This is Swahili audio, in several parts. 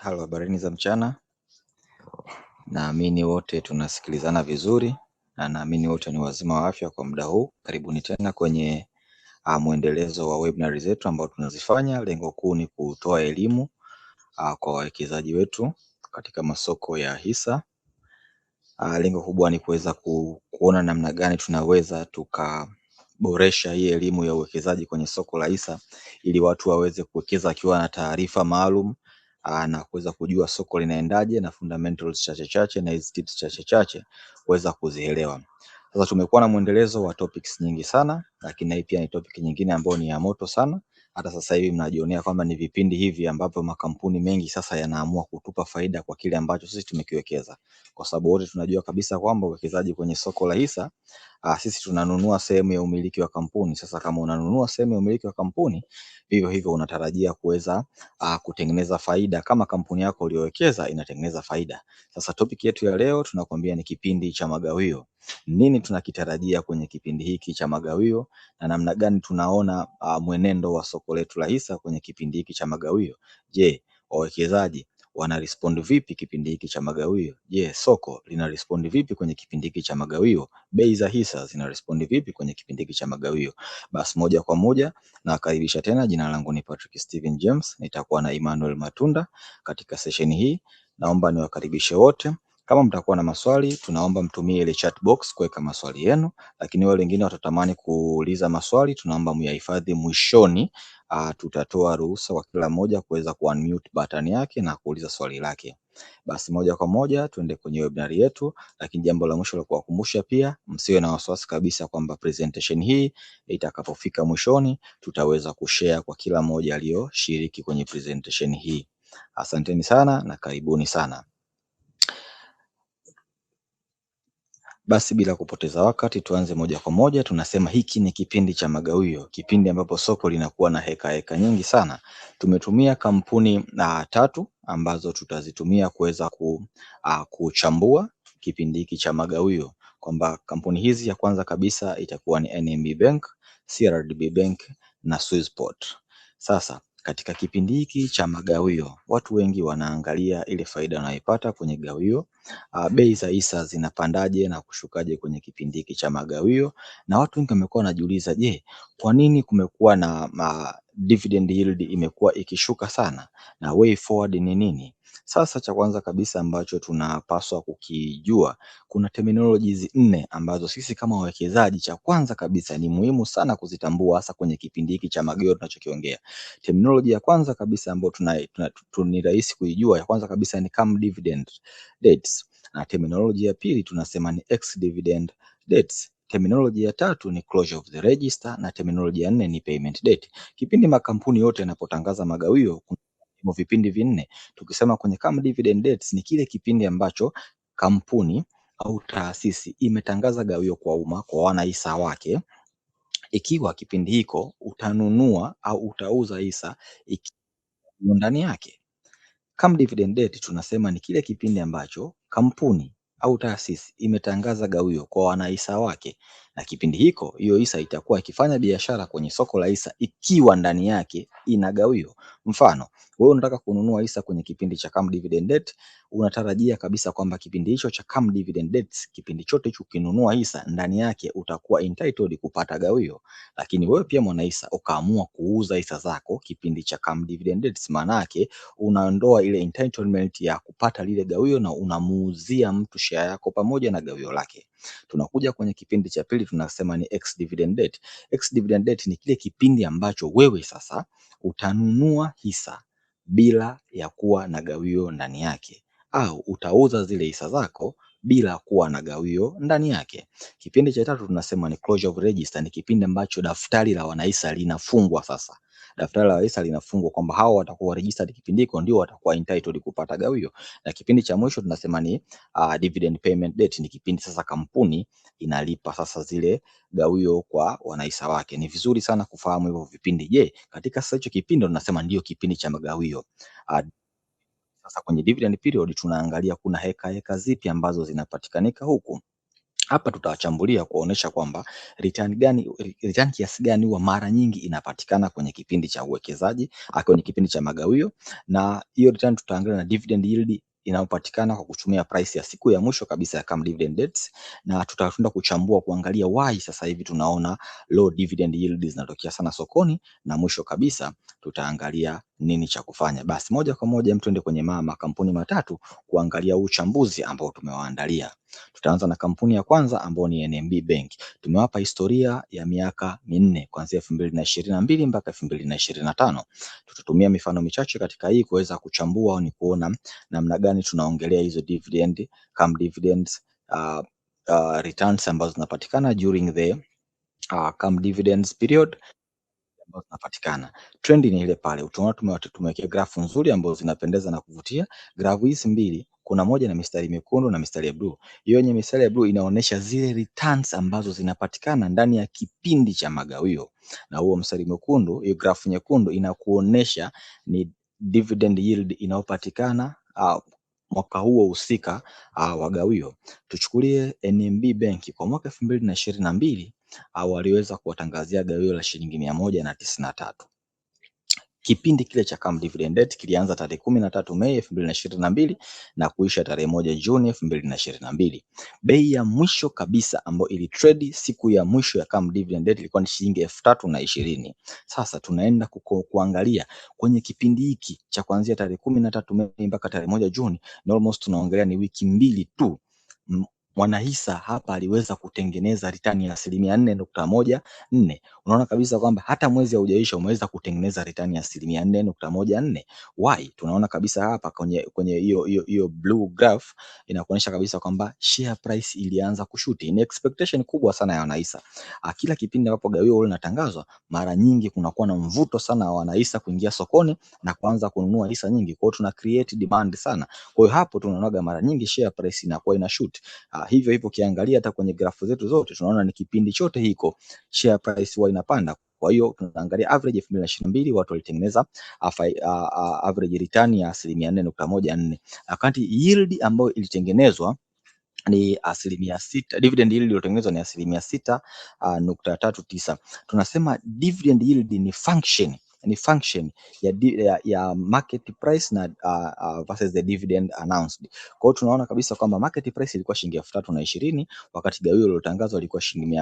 Halo, habarini za mchana. Naamini wote tunasikilizana vizuri na naamini wote ni wazima wa afya kwa muda huu. Karibuni tena kwenye mwendelezo wa webinar zetu ambao tunazifanya. Lengo kuu ni kutoa elimu kwa wawekezaji wetu katika masoko ya hisa. Lengo kubwa ni kuweza kuona namna gani tunaweza tukaboresha hii elimu ya uwekezaji kwenye soko la hisa ili watu waweze kuwekeza wakiwa na taarifa maalum na kuweza kujua soko linaendaje na fundamentals chache chache na hizi tips chache chache kuweza kuzielewa. Sasa tumekuwa na mwendelezo wa topics nyingi sana, lakini hii pia ni topic nyingine ambayo ni ya moto sana. Hata sasa hivi mnajionea kwamba ni vipindi hivi ambapo makampuni mengi sasa yanaamua kutupa faida kwa kile ambacho sisi tumekiwekeza, kwa sababu wote tunajua kabisa kwamba uwekezaji kwenye soko la hisa sisi tunanunua sehemu ya umiliki wa kampuni. Sasa kama unanunua sehemu ya umiliki wa kampuni, vivyo hivyo unatarajia kuweza kutengeneza faida kama kampuni yako uliyowekeza inatengeneza faida. Sasa topic yetu ya leo tunakwambia ni kipindi cha magawio. Nini tunakitarajia kwenye kipindi hiki cha magawio na namna gani tunaona mwenendo wa soko letu la hisa kwenye kipindi hiki cha magawio? Je, wawekezaji wana respond vipi kipindi hiki cha magawio? Je, soko lina respond vipi kwenye kipindi hiki cha magawio? Bei za hisa zina respond vipi kwenye kipindi hiki cha magawio? Basi moja kwa moja nakaribisha tena. Jina langu ni Patrick Steven James, nitakuwa na Emmanuel Matunda katika session hii. Naomba niwakaribishe wote. Kama mtakuwa na maswali, tunaomba mtumie ile chat box kuweka maswali yenu, lakini wale wengine watatamani kuuliza maswali, tunaomba muyahifadhi mwishoni. Tutatoa ruhusa kwa kila mmoja kuweza ku-unmute button yake na kuuliza swali lake. Basi moja kwa moja tuende kwenye webinar yetu, lakini jambo la mwisho la kuwakumbusha pia, msiwe na wasiwasi kabisa kwamba presentation hii itakapofika mwishoni tutaweza kushare kwa kila mmoja aliyoshiriki kwenye presentation hii. Asanteni sana na karibuni sana. Basi bila kupoteza wakati tuanze moja kwa moja. Tunasema hiki ni kipindi cha magawio, kipindi ambapo soko linakuwa na heka nyingi sana. Tumetumia kampuni tatu ambazo tutazitumia kuweza kuchambua kipindi hiki cha magawio, kwamba kampuni hizi ya kwanza kabisa itakuwa ni NMB Bank, CRDB Bank na Swissport. Sasa katika kipindi hiki cha magawio watu wengi wanaangalia ile faida wanayoipata kwenye gawio. Bei za hisa zinapandaje na kushukaje kwenye kipindi hiki cha magawio, na watu wengi wamekuwa wanajiuliza, je, kwa nini kumekuwa na dividend yield imekuwa ikishuka sana na way forward ni nini? Sasa cha kwanza kabisa ambacho tunapaswa kukijua, kuna terminologies 4 ambazo sisi kama wawekezaji cha kwanza kabisa ni muhimu sana kuzitambua, hasa kwenye kipindi hiki cha magawio tunachokiongea. Terminology ya kwanza kabisa ambayo ni rahisi kuijua, ya kwanza kabisa ni come dividend dates, na terminology ya pili tunasema ni ex dividend dates. Terminology ya tatu ni closure of the register na terminology ya 4 ni payment date. Kipindi makampuni yote yanapotangaza magawio kuna vipindi vinne. Tukisema kwenye come dividend dates ni kile kipindi ambacho kampuni au taasisi imetangaza gawio kwa umma, kwa wanahisa wake, ikiwa kipindi hiko utanunua au utauza hisa ndani yake. Come dividend date tunasema ni kile kipindi ambacho kampuni au taasisi imetangaza gawio kwa wanahisa wake, na kipindi hiko hiyo hisa itakuwa ikifanya biashara kwenye soko la hisa ikiwa ndani yake ina gawio. Mfano, wewe unataka kununua hisa kwenye kipindi cha come dividend date, unatarajia kabisa kwamba kipindi hicho cha come dividend dates, kipindi chote hicho ukinunua hisa ndani yake utakuwa entitled kupata gawio. Lakini wewe pia mwanahisa ukaamua kuuza hisa zako kipindi cha come dividend dates, maana yake unaondoa ile entitlement ya kupata lile gawio na unamuuzia mtu share yako pamoja na gawio lake. Tunakuja kwenye kipindi cha pili tunasema ni ex dividend date. Ex dividend date ni kile kipindi ambacho wewe sasa utanunua hisa bila ya kuwa na gawio ndani yake, au utauza zile hisa zako bila kuwa na gawio ndani yake. Kipindi cha tatu tunasema ni closure of register, ni kipindi ambacho daftari la wanahisa linafungwa. Sasa daftari la wanahisa linafungwa kwamba hao watakuwa registered kipindi hiko ndio watakuwa entitled kupata gawio. Na kipindi cha mwisho tunasema ni dividend payment date, ni kipindi sasa kampuni inalipa sasa zile gawio kwa wanahisa wake. Ni vizuri sana kufahamu hivyo vipindi. Je, katika sasa hicho kipindi tunasema ndio kipindi cha magawio. Sasa kwenye dividend period tunaangalia kuna heka zipi ambazo zinapatikanika huku. Hapa tutawachambulia kuonesha kwamba return kiasi gani huwa mara nyingi inapatikana kwenye kipindi cha uwekezaji, kwenye kipindi cha magawio, na hiyo return tutaangalia na dividend yield inayopatikana kwa kutumia price ya siku ya mwisho kabisa ya CAM dividend dates, na tutakwenda kuchambua kuangalia why sasa hivi tunaona low dividend yield zinatokea sana sokoni, na mwisho kabisa tutaangalia nini cha kufanya. Basi moja kwa moja twende kwenye makampuni matatu kuangalia uchambuzi ambao tumewaandalia. Tutaanza na kampuni ya kwanza ambayo ni NMB Bank. Tumewapa historia ya miaka minne kuanzia 2022 mpaka 2025. Tutatumia mifano michache katika hii kuweza kuchambua ni kuona namna gani tunaongelea hizo dividend, CAM dividends, returns ambazo zinapatikana during the CAM dividends period ambazo zinapatikana. Trend ni ile pale. Utaona tumewekea grafu nzuri ambazo zinapendeza na kuvutia. Grafu hizi mbili, kuna moja na mistari mekundu na mistari ya blue. Hiyo yenye mistari ya blue inaonyesha zile returns ambazo zinapatikana ndani ya kipindi cha magawio, na huo mstari mwekundu, hiyo grafu nyekundu inakuonesha ni dividend yield inayopatikana mwaka huo husika wa gawio. Tuchukulie NMB Bank kwa mwaka 2022 waliweza kuwatangazia gawio la shilingi 193. Kipindi kile cha CAM dividend date kilianza tarehe 13 Mei 2022 na kuisha tarehe 1 Juni 2022. Bei ya mwisho kabisa ambayo ilitrade siku ya mwisho ya CAM dividend date ilikuwa ni shilingi 3020. Sasa tunaenda kuangalia kwenye kipindi hiki cha kuanzia tarehe 13 Mei mpaka tarehe 1 Juni, na almost tunaongelea ni wiki mbili tu. Mwanahisa hapa aliweza kutengeneza return ya 4.14. Unaona kabisa kwamba hata mwezi haujaisha umeweza kutengeneza return ya 4.14. Why? Tunaona kabisa hapa kwenye hiyo blue graph inakuonyesha kabisa kwamba share price ilianza kushuti. Ni expectation kubwa sana ya wanahisa. Kila kipindi ambapo gawio linatangazwa, mara nyingi kunakuwa na mvuto sana wa wanahisa kuingia sokoni na kuanza kununua hisa nyingi. Kwa hiyo tuna create demand sana. Kwa hiyo hapo tunaonaga mara nyingi share price inakuwa ina shoot. Hivyo hivyo ukiangalia hata kwenye grafu zetu zote tunaona ni kipindi chote hiko share price huwa inapanda. Kwa hiyo tunaangalia average 2022 watu walitengeneza average return ya 4.14, wakati yield ambayo ilitengenezwa ni 6%. Dividend yield iliyotengenezwa ni 6.39. Tunasema dividend yield ni function ya market price na versus the dividend announced. Kwa hiyo tunaona kabisa kwamba market price ilikuwa shilingi 3020 wakati gawio lililotangazwa lilikuwa shilingi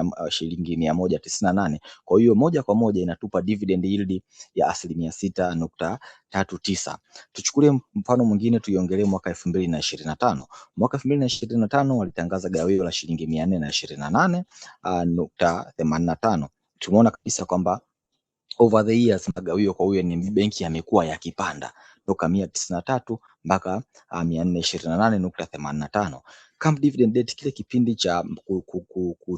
198. Kwa hiyo moja kwa moja inatupa dividend yield ya 6.39. Tuchukulie mfano mwingine, tuiongelee mwaka 2025. Mwaka 2025 walitangaza gawio la shilingi 428.85. Tumeona kabisa kwamba over the years magawio kwa huyo NMB benki yamekuwa yakipanda toka 193 mpaka 428.85. CAM dividend date, kile kipindi cha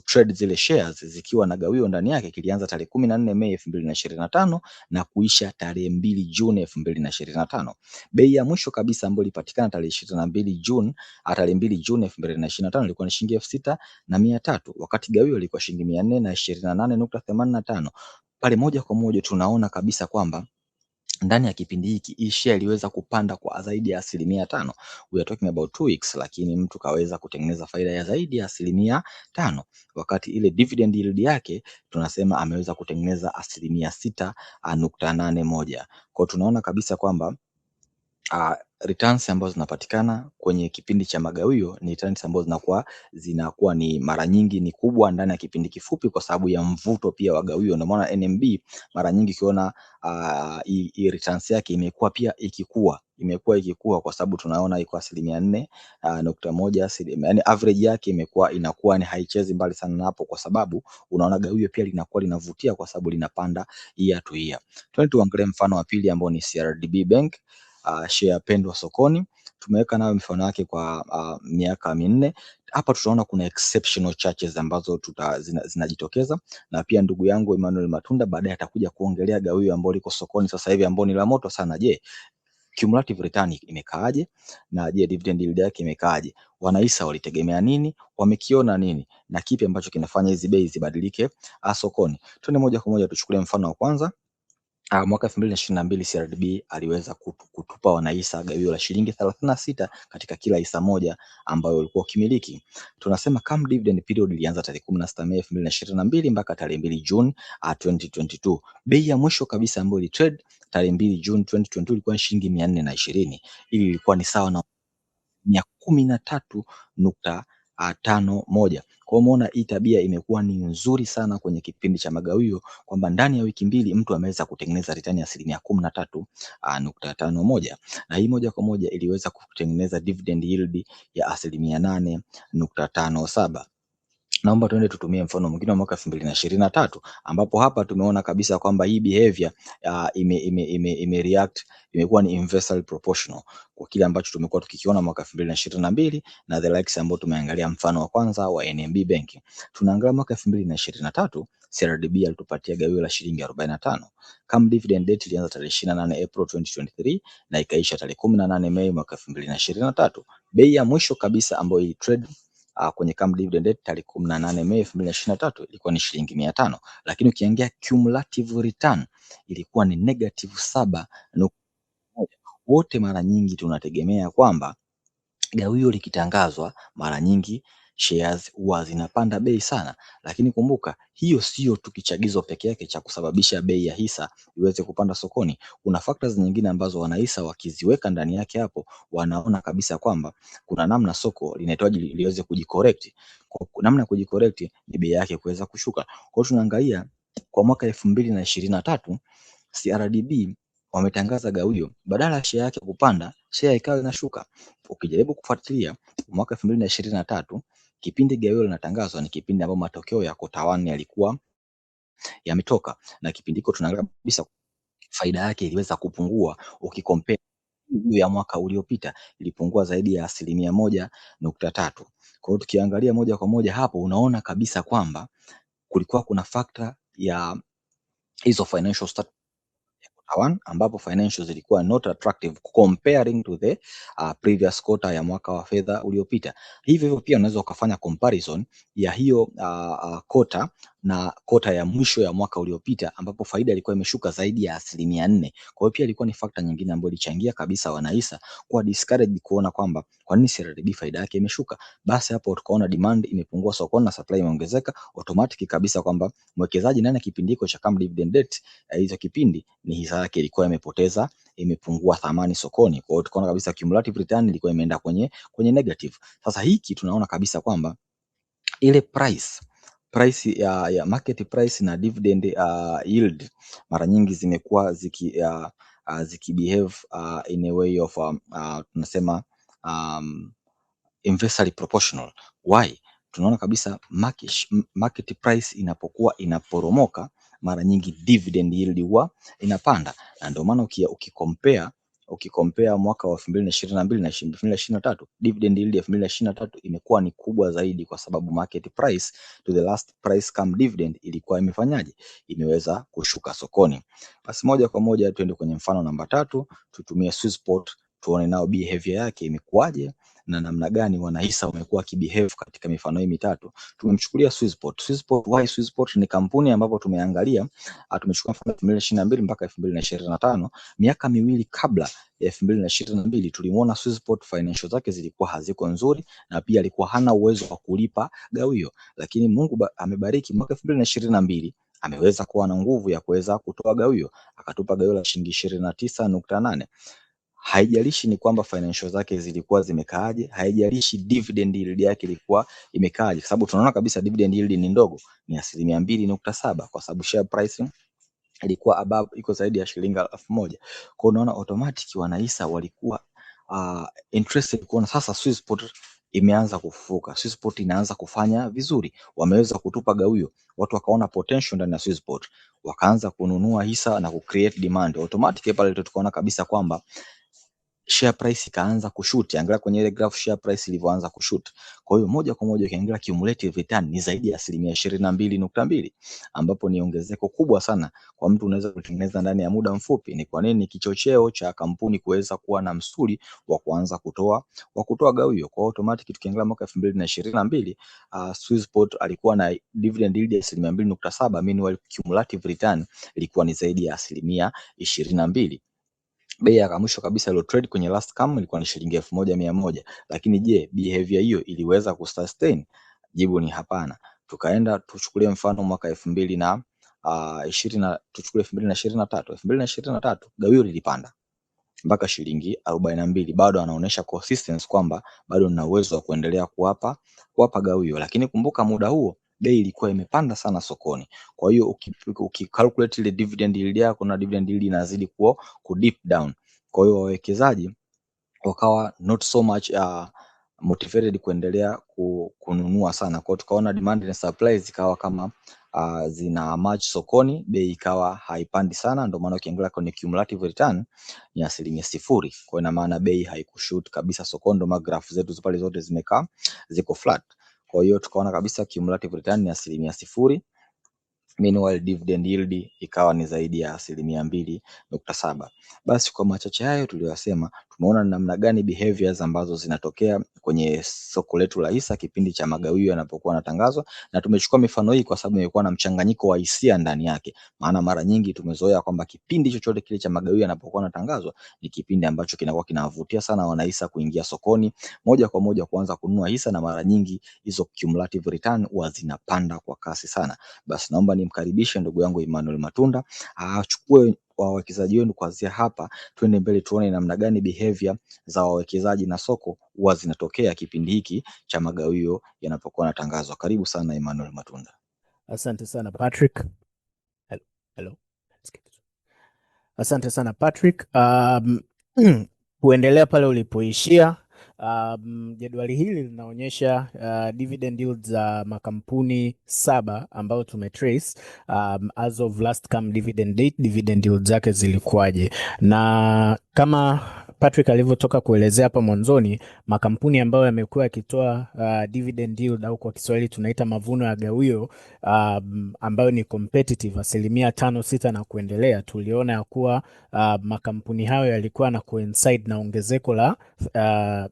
trade zile shares zikiwa na gawio ndani yake kilianza tarehe 14 Mei 2025 na kuisha tarehe 2 Juni 2025. Bei ya mwisho kabisa ambayo ilipatikana tarehe 2 Juni 2025 ilikuwa ni shilingi 6300, wakati gawio lilikuwa shilingi 428.85. Pale moja kwa moja tunaona kabisa kwamba ndani ya kipindi hiki hii share iliweza kupanda kwa zaidi ya 5%. We are talking about 2 weeks, lakini mtu kaweza kutengeneza faida ya zaidi ya 5%, wakati ile dividend yield yake tunasema ameweza kutengeneza 6.81. Kwa tunaona kabisa kwamba returns ambazo zinapatikana kwenye kipindi cha magawio ni returns ambazo zinakuwa ni mara nyingi ni kubwa ndani ya kipindi kifupi, kwa sababu ya mvuto pia wa gawio. Ndio maana NMB mara nyingi ukiona hii returns yake imekuwa ikikua kwa sababu tunaona iko 4.1, yani average yake inakuwa ni haichezi mbali sana hapo, kwa sababu unaona gawio pia linakuwa linavutia kwa sababu linapanda year to year. Tuangalie mfano wa pili ambao ni CRDB Bank. Share pendwa sokoni, tumeweka nayo mifano yake kwa miaka minne. Hapa tutaona kuna exceptional charges ambazo zinajitokeza, na pia ndugu yangu Emmanuel Matunda baadaye atakuja kuongelea gawio ambalo liko sokoni sasa hivi ambalo ni la moto sana. Je, cumulative return imekaaje? Na je, dividend yield yake imekaaje? Wanahisa walitegemea nini? Wamekiona nini? Na kipi ambacho kinafanya hizi bei zibadilike sokoni? Twende moja kwa moja tuchukulie mfano wa kwanza Mwaka 2022 CRDB aliweza kutupa wanahisa gawio la shilingi 36 katika kila hisa moja ambayo ulikuwa ukimiliki. Tunasema cum dividend period ilianza tarehe 16 Mei 2022 mpaka tarehe 2 June 2022. Bei ya mwisho kabisa ambayo ilitrade tarehe 2 June 2022 ilikuwa ni shilingi 420. Hili ilikuwa ni sawa na 13.51. Kwa hiyo umeona hii tabia imekuwa ni nzuri sana kwenye kipindi cha magawio, kwamba ndani ya wiki mbili mtu ameweza kutengeneza return ya 13.51, na hii moja kwa moja iliweza kutengeneza dividend yield ya 8.57. Naomba tuende tutumie mfano mwingine wa mwaka 2023 ambapo hapa tumeona kabisa kwamba hii behavior ime react, imekuwa ni inversely proportional kwa kile ambacho tumekuwa tukikiona mwaka 2022 na the likes ambao tumeangalia mfano wa kwanza wa NMB Bank. Tunaangalia mwaka 2023 CRDB alitupatia gawio la shilingi 45. Cum dividend date ilianza tarehe 28 April 2023 na ikaisha tarehe 18 Mei mwaka 2023. Bei ya mwisho kabisa ambayo ili trade kwenye cum dividend date tarehe 18 Mei 2023 ilikuwa ni shilingi 500, lakini ukiangalia cumulative return ilikuwa ni negative 7.1. Wote mara nyingi tunategemea kwamba gawio likitangazwa mara nyingi shares huwa zinapanda bei sana, lakini kumbuka hiyo sio tu kichagizo peke yake cha kusababisha bei ya hisa iweze kupanda sokoni. Kuna factors nyingine ambazo wanahisa wakiziweka ndani yake hapo, wanaona kabisa kwamba kuna namna soko linahitaji liweze kujicorrect. Kwa namna ya kujicorrect ni bei yake kuweza kushuka. Kwa hiyo tunaangalia kwa mwaka 2023 CRDB wametangaza gawio, badala ya share yake kupanda, share ikawa inashuka. Ukijaribu kufuatilia mwaka 2023 kipindi gawio linatangazwa ni kipindi ambapo matokeo ya quarter 1 yalikuwa yametoka, na kipindi hiko tunaangalia kabisa faida yake iliweza kupungua ukikompare ya mwaka uliopita, ilipungua zaidi ya 1.3. Kwa hiyo tukiangalia moja kwa moja hapo unaona kabisa kwamba kulikuwa kuna factor ya hizo financial one, ambapo financials zilikuwa not attractive comparing to the previous quarter ya mwaka wa fedha uliopita. Hivyo pia unaweza ukafanya comparison ya hiyo quarter na quarter ya mwisho ya mwaka uliopita ambapo faida ilikuwa imeshuka zaidi ya 4%. Kwa hiyo pia ilikuwa ni factor nyingine ambayo ilichangia kabisa wanahisa kuwa discouraged kuona kwamba kwa nini CRDB faida yake imeshuka. Basi hapo tukaona demand imepungua sokoni na supply imeongezeka, automatic kabisa kwamba mwekezaji ndani ya kipindi hiko cha cum dividend date hizo kipindi ni hisa yake ilikuwa imepungua thamani sokoni. Kwa hiyo tukaona kabisa cumulative return ilikuwa imeenda kwenye negative. Sasa hiki tunaona kabisa kwamba ile price ya market price na dividend yield mara nyingi zimekuwa zikibehave in a way of tunasema inversely proportional. Why? Tunaona kabisa market price inapokuwa inaporomoka mara nyingi dividend yield huwa inapanda, na ndio maana ukikompare mwaka wa 2022 na 2023 dividend yield ya 2023 imekuwa ni kubwa zaidi, kwa sababu market price to the last price come dividend ilikuwa imefanyaje, imeweza kushuka sokoni. Basi moja kwa moja tuende kwenye mfano namba 3, tutumie Swisspot tuone nao behavior yake imekuwaje na namna gani wanahisa wamekuwa kibehave katika mifano hii mitatu. Tumemchukulia Swisspot. Why Swisspot? Ni kampuni ambapo tumeangalia, tumechukua mfano 2022 mpaka 2025, miaka miwili kabla ya 2022 tulimuona Swisspot financial zake zilikuwa haziko nzuri na pia alikuwa hana uwezo wa kulipa gawio, lakini Mungu amebariki mwaka 2022 ameweza kuwa na nguvu ya kuweza kutoa gawio, akatupa gawio la shilingi 29.8. Haijalishi ni kwamba financial zake zilikuwa zimekaaje, haijalishi dividend yield yake ilikuwa imekaaje, kwa sababu tunaona kabisa dividend yield ni ndogo, ni 2.7 kwa sababu share price ilikuwa above, iko zaidi ya shilingi 1000. Kwa unaona automatic wanahisa walikuwa interested kuona sasa Swisspot imeanza kufufuka, Swisspot inaanza kufanya vizuri, wameweza kutupa gawio, watu wakaona potential ndani ya Swisspot, wakaanza kununua hisa na kucreate demand automatic. Pale tukaona kabisa kwamba share price ikaanza kushoot. Angalia kwenye ile graph share price ilivyoanza kushoot. Kwa hiyo moja kwa moja ukiangalia cumulative return ni zaidi ya 22.2, ambapo ni ongezeko kubwa sana kwa mtu unaweza kutengeneza ndani ya muda mfupi. Ni kwa nini? Kichocheo cha kampuni kuweza kuwa na msuli wa kuanza kutoa gawio. Kwa automatic tukiangalia mwaka 2022 Swissport alikuwa na dividend yield ya 2.7, meanwhile cumulative return ilikuwa ni zaidi ya 22%. Bei ya mwisho kabisa ilo trade kwenye last cam ilikuwa ni shilingi 1100, lakini je, behavior hiyo iliweza kusustain? Jibu ni hapana. Tukaenda tuchukulie mfano mwaka 2020 tuchukulie 2023 gawio lilipanda mpaka shilingi 42. Bado anaonyesha consistency kwamba bado nina uwezo wa kuendelea kuwapa gawio, lakini kumbuka muda huo bei ilikuwa imepanda sana sokoni. Kwa hiyo ukicalculate ile dividend yield yako na dividend yield inazidi ku dip down. Kwa hiyo wawekezaji wakawa not so much motivated kuendelea kununua sana. Kwa hiyo tukaona demand na supply zikawa kama zina match sokoni, bei ikawa haipandi sana. Ndio maana ukiangalia kwenye cumulative return ni 0%. Kwa ina maana bei haikushoot kabisa sokoni, ndio maana graph zetu pale zote zimekaa ziko flat. Kwa hiyo tukaona kabisa cumulative return ni 0%. Meanwhile dividend yield ikawa ni zaidi ya 2.7. Basi kwa machache hayo tuliyosema, tumeona namna gani behaviors ambazo zinatokea kwenye soko letu la hisa kipindi cha magawio yanapokuwa yanatangazwa, na tumechukua mifano hii kwa sababu imekuwa na mchanganyiko wa hisia ndani yake. Maana mara nyingi tumezoea kwamba kipindi chochote kile cha magawio yanapokuwa yanatangazwa ni kipindi ambacho kinakuwa kinavutia sana wanahisa kuingia sokoni moja kwa moja kuanza kununua hisa, na mara nyingi hizo cumulative return huwa zinapanda kwa kasi sana. Basi naomba nimkaribishe ndugu yangu Emmanuel Matunda achukue wawekezaji wenu kuanzia hapa, twende mbele tuone namna gani behavior za wawekezaji na soko huwa zinatokea kipindi hiki cha magawio yanapokuwa yanatangazwa. Karibu sana Emmanuel Matunda. Asante sana Patrick. Hello. Asante sana Patrick. Kuendelea pale ulipoishia, jedwali hili linaonyesha dividend yield za makampuni 7 ambayo tumetrace as of last come dividend date, dividend yield zake zilikuwaje. Na kama Patrick alivyotoka kuelezea hapa mwanzoni, makampuni ambayo yamekuwa yakitoa dividend yield au kwa Kiswahili tunaita mavuno ya gawio ambayo ni competitive 5%, 6% na kuendelea, tuliona ya kuwa makampuni hayo yalikuwa na coincide na ongezeko la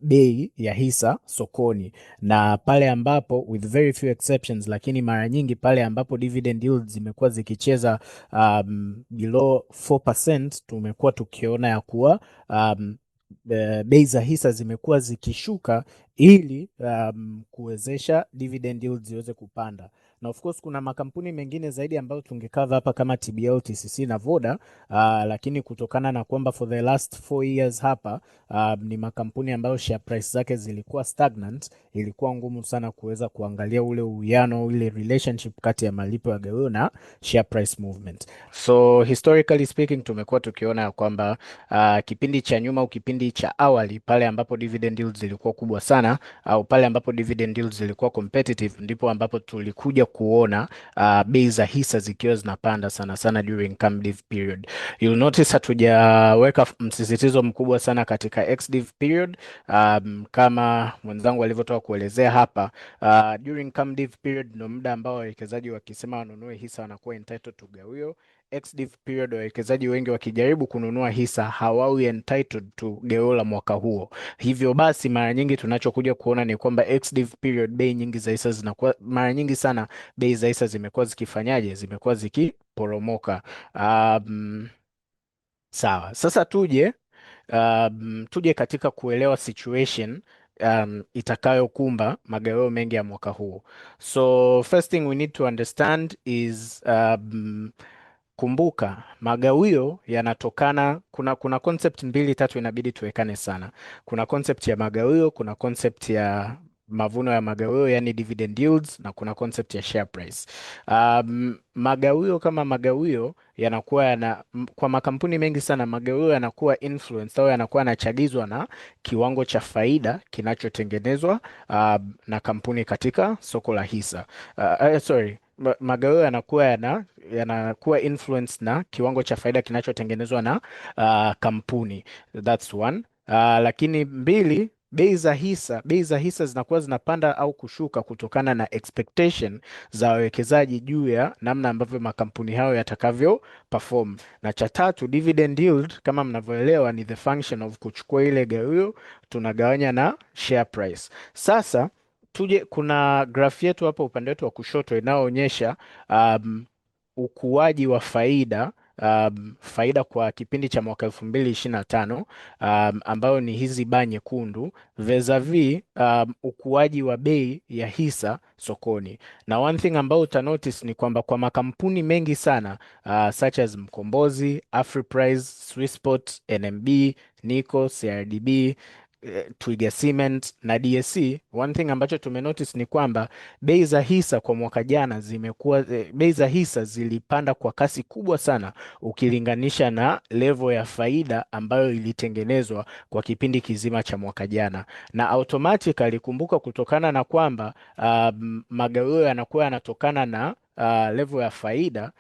bei ya hisa sokoni, na pale ambapo with very few exceptions, lakini mara nyingi pale ambapo dividend yields zimekuwa zikicheza below 4%, tumekuwa tukiona ya kuwa bei za hisa zimekuwa zikishuka ili kuwezesha dividend yields ziweze kupanda. Na of course kuna makampuni mengine zaidi ambayo tungekava hapa kama TBL, TCC na Voda, lakini kutokana na kwamba for the last 4 years hapa ni makampuni ambayo share price zake zilikuwa stagnant, ilikuwa ngumu sana kuweza kuangalia ule uwiano, ile relationship kati ya malipo ya gawio na share price movement. So historically speaking tumekuwa tukiona ya kwamba kipindi cha nyuma au kipindi cha awali pale ambapo dividend yields zilikuwa kubwa sana au pale ambapo dividend yields zilikuwa competitive, ndipo ambapo tulikuja kuona bei za hisa zikiwa zinapanda sana sana during CAMDIV period. You'll notice hatujaweka msisitizo mkubwa sana katika XDIV period kama mwenzangu alivyotoka kuelezea hapa. During CAMDIV period ndio muda ambao wawekezaji wakisema wanunue hisa wanakuwa entitled to gawio. XDIV period wawekezaji wengi wakijaribu kununua hisa hawawi entitled to gawio la mwaka huo. Hivyo basi mara nyingi tunachokuja kuona ni kwamba XDIV period bei nyingi za hisa zinakuwa, mara nyingi sana bei za hisa zimekuwa zikifanyaje, zimekuwa zikiporomoka. Sawa, sasa tuje katika kuelewa situation itakayokumba magawio mengi ya mwaka huu. So first thing we need to understand is kumbuka magawio yanatokana, kuna concept 2-3 inabidi tuwekane sana. Kuna concept ya magawio, kuna concept ya mavuno ya magawio yani dividend yields, na kuna concept ya share price. Magawio kama magawio yanakuwa kwa makampuni mengi sana magawio yanakuwa influence au yanakuwa yanachagizwa na kiwango cha faida kinachotengenezwa na kampuni katika soko la hisa. Magawio yanakuwa influence na kiwango cha faida kinachotengenezwa na kampuni. That's one. Lakini mbili, bei za hisa zinakuwa zinapanda au kushuka kutokana na expectation za wawekezaji juu ya namna ambavyo makampuni hayo yatakavyo perform. Na cha tatu, dividend yield kama mnavyoelewa ni the function of kuchukua ile gawio tunagawanya na share price. Sasa tuje, kuna graph yetu hapa upande wetu wa kushoto inayoonyesha um, ukuaji wa faida, faida kwa kipindi cha mwaka 2025, ambayo ni hizi baa nyekundu vis-a-vis ukuaji wa bei ya hisa sokoni. Na one thing ambayo uta notice ni kwamba kwa makampuni mengi sana such as Mkombozi, Afriprice, Swissport, NMB, Nico, CRDB, Twiga Cement na DSC, one thing ambacho tumenotice ni kwamba bei za hisa kwa mwaka jana zimekuwa, bei za hisa zilipanda kwa kasi kubwa sana ukilinganisha na level ya faida ambayo ilitengenezwa kwa kipindi kizima cha mwaka jana, na automatically kumbuka, kutokana na kwamba magawio yanakuwa yanatokana na level ya faida.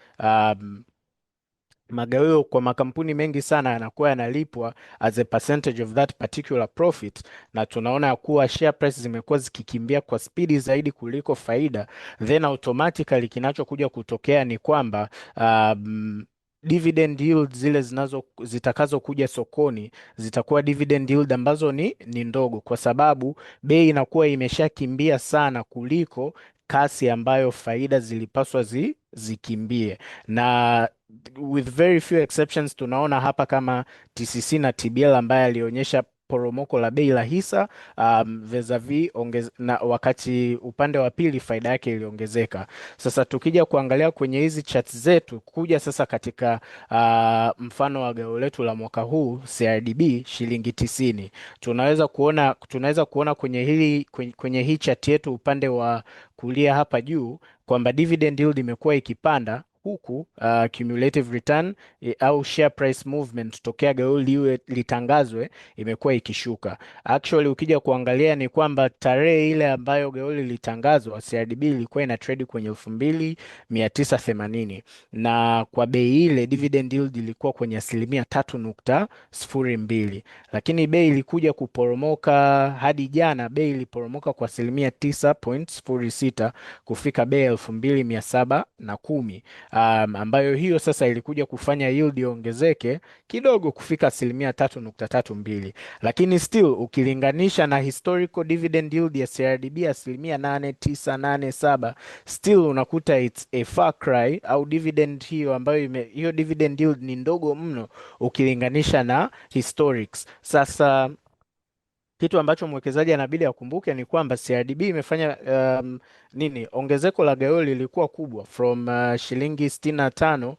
Magawio kwa makampuni mengi sana yanakuwa yanalipwa as a percentage of that particular profit, na tunaona ya kuwa share price zimekuwa zikikimbia kwa spidi zaidi kuliko faida, then automatically kinachokuja kutokea ni kwamba dividend yield zile zitakazokuja sokoni zitakuwa dividend yield ambazo ni ndogo, kwa sababu bei inakuwa imeshakimbia sana kuliko kasi ambayo faida zilipaswa zikimbie. Na with very few exceptions tunaona hapa kama TCC na TBL ambaye alionyesha poromoko la bei la hisa vis-a-vis na wakati upande wa pili faida yake iliongezeka. Sasa tukija kuangalia kwenye hizi charts zetu, kuja sasa katika mfano wa gao letu la mwaka huu CRDB shilingi 90, tunaweza kuona kwenye hii chart yetu upande wa kulia hapa juu kwamba dividend yield imekuwa ikipanda huku cumulative return au share price movement tokea gao liwe litangazwe imekuwa ikishuka. Actually ukija kuangalia ni kwamba tarehe ile ambayo gao lilitangazwa CRDB ilikuwa ina trade kwenye 2980, na kwa bei ile dividend yield ilikuwa kwenye 3.02, lakini bei ilikuja kuporomoka hadi jana, bei iliporomoka kwa 9.06 kufika bei 2710, ambayo hiyo sasa ilikuja kufanya yield iongezeke kidogo kufika 3.32, lakini still ukilinganisha na historical dividend yield ya CRDB 8.987, still unakuta it's a far cry, au dividend hiyo ambayo hiyo dividend yield ni ndogo mno ukilinganisha na historics. Sasa kitu ambacho mwekezaji anabidi akumbuke ni kwamba CRDB imefanya ongezeko la gawio lilikuwa kubwa from shilingi 65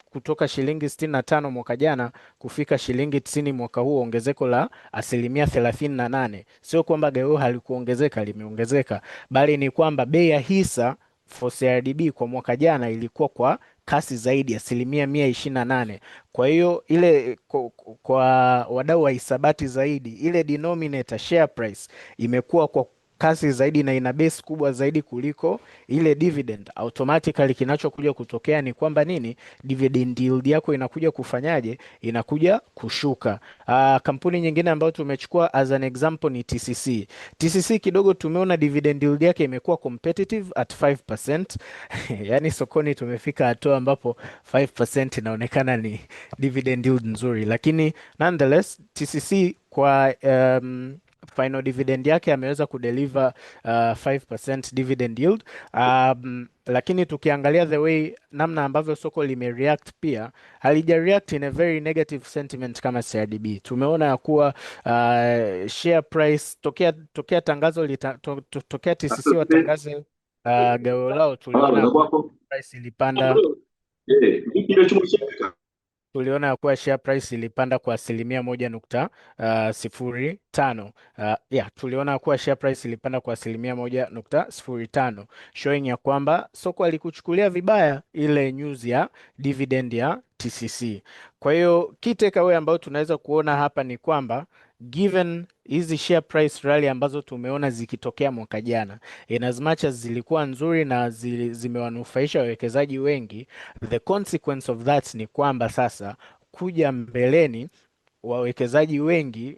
kutoka shilingi 65 mwaka jana kufika shilingi 90 mwaka huu, ongezeko la 38%. Sio kwamba gawio halikuongezeka, limeongezeka, bali ni kwamba bei ya hisa for CRDB kwa mwaka jana ilikuwa kwa kasi zaidi ya 128%. Kwa hiyo ile kwa wadau wa hisabati zaidi, ile denominator share price imekuwa kwa kasi zaidi na ina base kubwa zaidi kuliko ile dividend. Automatically kinachokuja kutokea ni kwamba nini, dividend yield yako inakuja kufanyaje, inakuja kushuka. Kampuni nyingine ambayo tumechukua as an example ni TCC. TCC kidogo tumeona dividend yield yake imekuwa competitive at 5%. Yani sokoni tumefika hatua ambapo 5% inaonekana ni dividend yield nzuri, lakini nonetheless TCC kwa final dividend yake ameweza kudeliver 5% dividend yield. Lakini tukiangalia the way namna ambavyo soko limereact, pia halija react in a very negative sentiment kama CRDB. Tumeona ya kuwa share price tokea tangazo tokea TCC watangaze gao lao, tuliona ya kuwa price ilipanda, tuliona ya kuwa share price ilipanda kwa 1.05. Tuliona ya kuwa share price ilipanda kwa 1.05, showing ya kwamba soko alikuchukulia vibaya ile news ya dividend ya TCC. Kwa hiyo key takeaway ambayo tunaweza kuona hapa ni kwamba given hizi share price rally ambazo tumeona zikitokea mwaka jana, in as much as zilikuwa nzuri na zimewanufaisha wawekezaji wengi, the consequence of that ni kwamba sasa kuja mbeleni wawekezaji wengi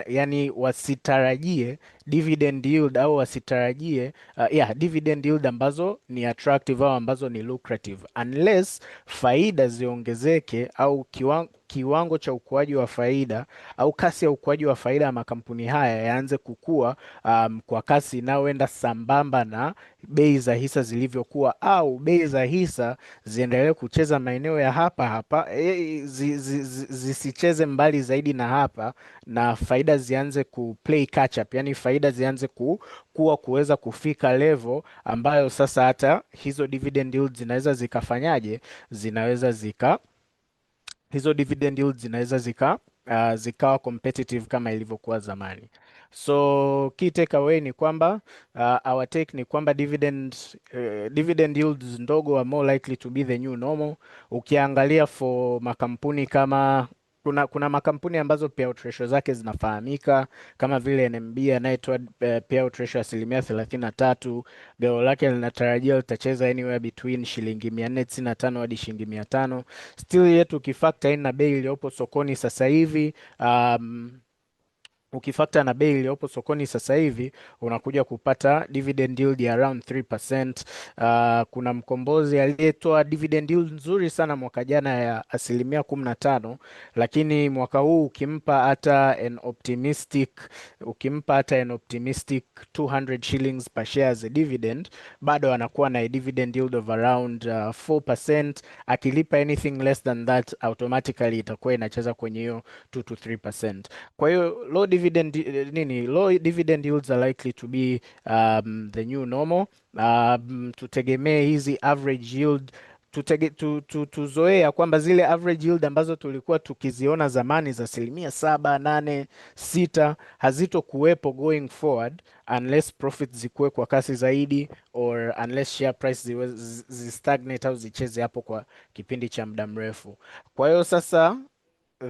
yani wasitarajie dividend yield au wasitarajie dividend yield ambazo ni attractive au ambazo ni lucrative unless faida ziongezeke au kiwango cha ukuaji wa faida au kasi ya ukuaji wa faida ya makampuni haya yaanze kukua kwa kasi inayoenda sambamba na bei za hisa zilivyokuwa, au bei za hisa ziendelee kucheza maeneo ya hapa hapa, zisicheze mbali zaidi na hapa, na faida zianze ku play catch up, yani faida zianze kuweza kufika level ambayo sasa hata hizo dividend yields zinaweza zikafanyaje, zinaweza zika hizo dividend yields zinaweza zikawa competitive kama ilivyokuwa zamani. So key takeaway ni kwamba our take ni kwamba dividend yields ndogo are more likely to be the new normal. Ukiangalia for makampuni kama kuna makampuni ambazo payout ratio zake zinafahamika kama vile NMB anayetoa payout ratio 33%. Gao lake linatarajia litacheza anywhere between shilingi 495 hadi shilingi 500. Still yetu ukifactor in na bei iliyopo sokoni sasa hivi ukifakta na bei iliyopo sokoni sasa hivi unakuja kupata dividend yield ya around 3%. Kuna mkombozi aliyetoa dividend yield nzuri sana mwaka jana ya 15%, lakini mwaka huu ukimpa hata an optimistic 200 shillings per share as a dividend, bado anakuwa na a dividend yield of around 4%. Akilipa anything less than that, automatically itakuwa inacheza kwenye hiyo 2 to 3%. Kwa hiyo low dividend yields are likely to be the new normal. Tutegemee hizi average yield, tuzoea kwamba zile average yield ambazo tulikuwa tukiziona zamani za 7, 8, 6 hazito kuwepo going forward unless profits zikuwe kwa kasi zaidi, or unless share price zistagnate au zicheze hapo kwa kipindi cha muda mrefu. Kwa hiyo sasa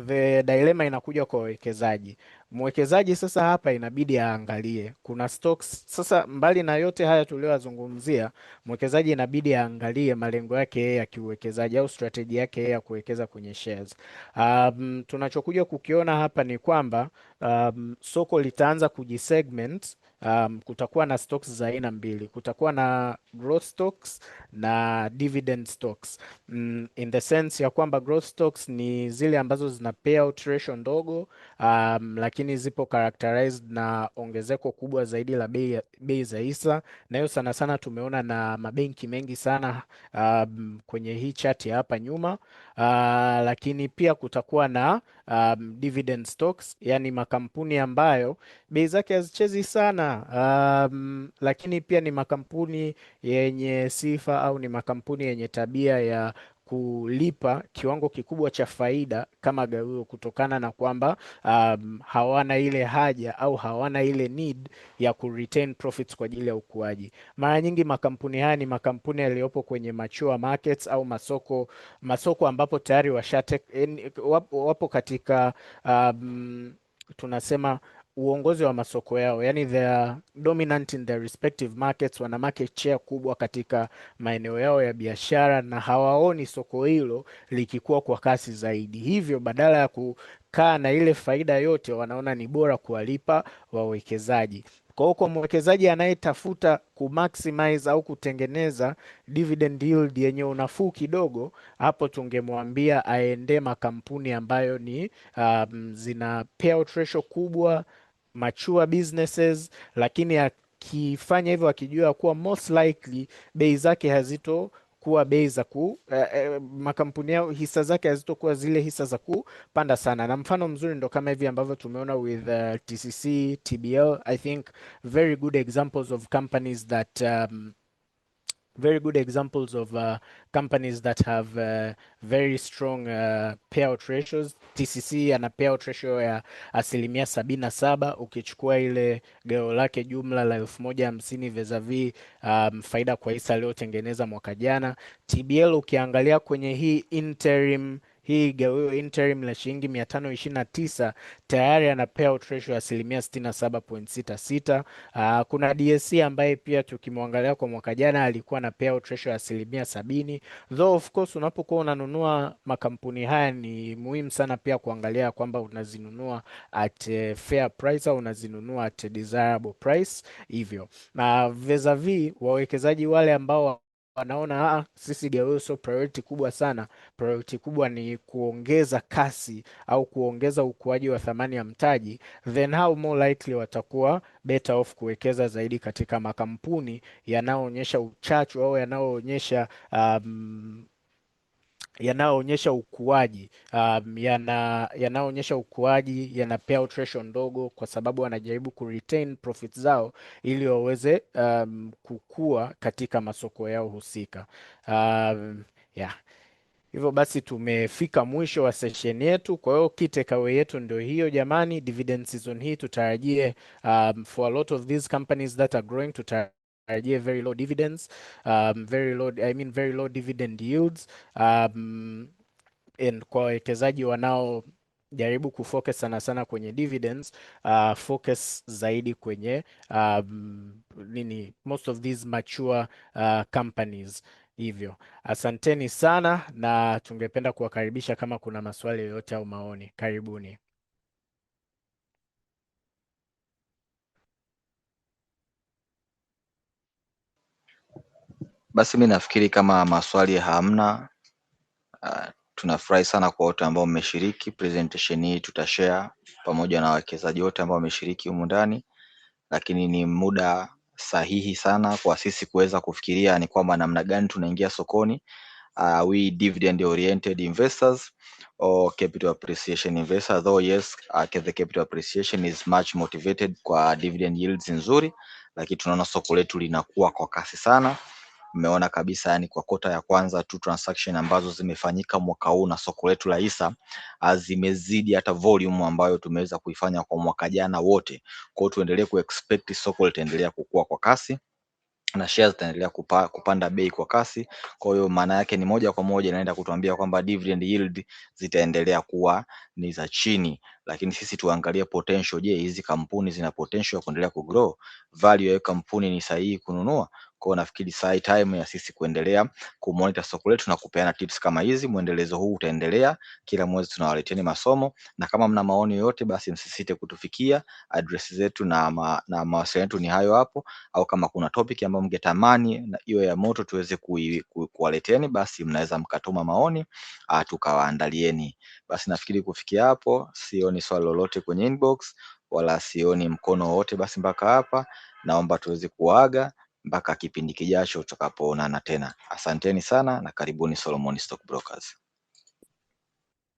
the dilemma inakuja kwa wawekezaji. Mwekezaji sasa hapa inabidi aangalie kuna stocks. Sasa mbali na yote haya tuliyozungumzia, mwekezaji inabidi aangalie malengo yake ya kiuwekezaji au strategy yake ya kuwekeza kwenye shares. Tunachokuja kukiona hapa ni kwamba soko litaanza kujisegment. Kutakuwa na stocks za aina mbili, kutakuwa na growth stocks na dividend stocks. In the sense ya kwamba growth stocks ni zile ambazo zina payout ratio ndogo, lakini zipo characterized na ongezeko kubwa zaidi la bei za hisa, na hiyo sana sana tumeona na mabenki mengi sana kwenye hii chart ya hapa nyuma. Lakini pia kutakuwa na dividend stocks, yani makampuni ambayo bei zake hazichezi sana, lakini pia ni makampuni yenye sifa au ni makampuni yenye tabia ya kulipa kiwango kikubwa cha faida kama gawio, kutokana na kwamba hawana ile haja au hawana ile need ya ku retain profits kwa ajili ya ukuaji. Mara nyingi makampuni haya ni makampuni yaliyopo kwenye mature markets au masoko ambapo tayari wapo katika tunasema uongozi wa masoko yao, yani they are dominant in their respective markets, wana market share kubwa katika maeneo yao ya biashara, na hawaoni soko hilo likikua kwa kasi zaidi. Hivyo badala ya kukaa na ile faida yote, wanaona ni bora kuwalipa wawekezaji. Kwa hiyo kwa mwekezaji anayetafuta kumaximize au kutengeneza dividend yield yenye unafuu kidogo, hapo tungemwambia aende makampuni ambayo ni zina payout ratio kubwa, mature businesses, lakini akifanya hivyo akijua kuwa most likely bei zake hazito kuwa bei za makampuni yao hisa zake hazitokuwa zile hisa za kupanda sana. Na mfano mzuri ndo kama hivi ambavyo tumeona with TCC, TBL. I think very good examples of companies that very strong payout ratios. TCC ana payout ratio ya 77%. Ukichukua ile gao lake jumla la 1050 vis-a-vis faida kwa hisa aliyotengeneza mwaka jana. TBL ukiangalia kwenye hii interim hii gawio interim la shilingi 529 tayari ana payout ratio ya asilimia 67.66. Kuna DSC ambaye pia tukimwangalia kwa mwaka jana alikuwa na payout ratio ya asilimia 70. Though of course unapokuwa unanunua makampuni haya ni muhimu sana pia kuangalia kwamba unazinunua at fair price au unazinunua at desirable price. Hivyo na vis-a-vis wawekezaji wale ambao wanaona sisi gawio sio priority kubwa sana, priority kubwa ni kuongeza kasi au kuongeza ukuaji wa thamani ya mtaji, then how more likely watakuwa better off kuwekeza zaidi katika makampuni yanayoonyesha uchachu au yanayoonyesha ukuaji, yanayoonyesha ukuaji, yana payout ratio ndogo, kwa sababu wanajaribu kuretain profit zao ili waweze kukua katika masoko yao husika. Yeah. Hivyo basi tumefika mwisho wa session yetu. Kwa hiyo key takeaway yetu ndio hiyo jamani, dividend season hii tutarajie, for a lot of these companies that are growing, tutarajie very low dividends, very low dividend yields, and kwa wawekezaji wanaojaribu kufocus sana sana kwenye dividends, focus zaidi kwenye most of these mature companies. Hivyo asanteni sana, na tungependa kuwakaribisha kama kuna maswali yoyote au maoni. Karibuni. Basi mi nafikiri kama maswali hamna, tunafurahi sana kwa wote ambao mmeshiriki presentation hii. Tutashare pamoja na wawekezaji wote ambao wameshiriki humu ndani, lakini ni muda sahihi sana kwa sisi kuweza kufikiria ni kwamba namna gani tunaingia sokoni. We dividend oriented investors or capital appreciation investors, though yes, the capital appreciation is much motivated kwa dividend yields nzuri, lakini tunaona soko letu linakuwa kwa kasi sana. Mmeona kabisa, yani kwa kota ya kwanza tu transaction ambazo zimefanyika mwaka huu na soko letu la hisa zimezidi hata volume ambayo tumeweza kuifanya kwa mwaka jana wote. Kwa hiyo tuendelee kuexpect soko litaendelea kukua kwa kasi na shares zitaendelea kupanda bei kwa kasi. Kwa hiyo maana yake ni moja kwa moja inaenda kutuambia kwamba dividend yield zitaendelea kuwa ni za chini, lakini sisi tuangalie potential. Je, hizi kampuni zina potential ya kuendelea kugrow? Value ya kampuni ni sahihi kununua? Kwa hiyo nafikiri sai time ya sisi kuendelea kumonitor soko letu na kupeana tips kama hizi. Mwendelezo huu utaendelea, kila mwezi tunawaleteni masomo, na kama mna maoni yoyote basi msisite kutufikia. Address zetu na mawasiliano yetu ni hayo hapo, au kama kuna topic ambayo mngetamani na hiyo ya moto tuweze kuwaleteni, basi mnaweza mkatuma maoni tukawaandalieni. Basi nafikiri kufikia hapo sioni swali lolote kwenye inbox wala sioni mkono wote. Basi mpaka hapa naomba tuweze kuaga mpaka kipindi kijacho tutakapoonana tena. Asanteni sana na karibuni Solomon Stock Brokers.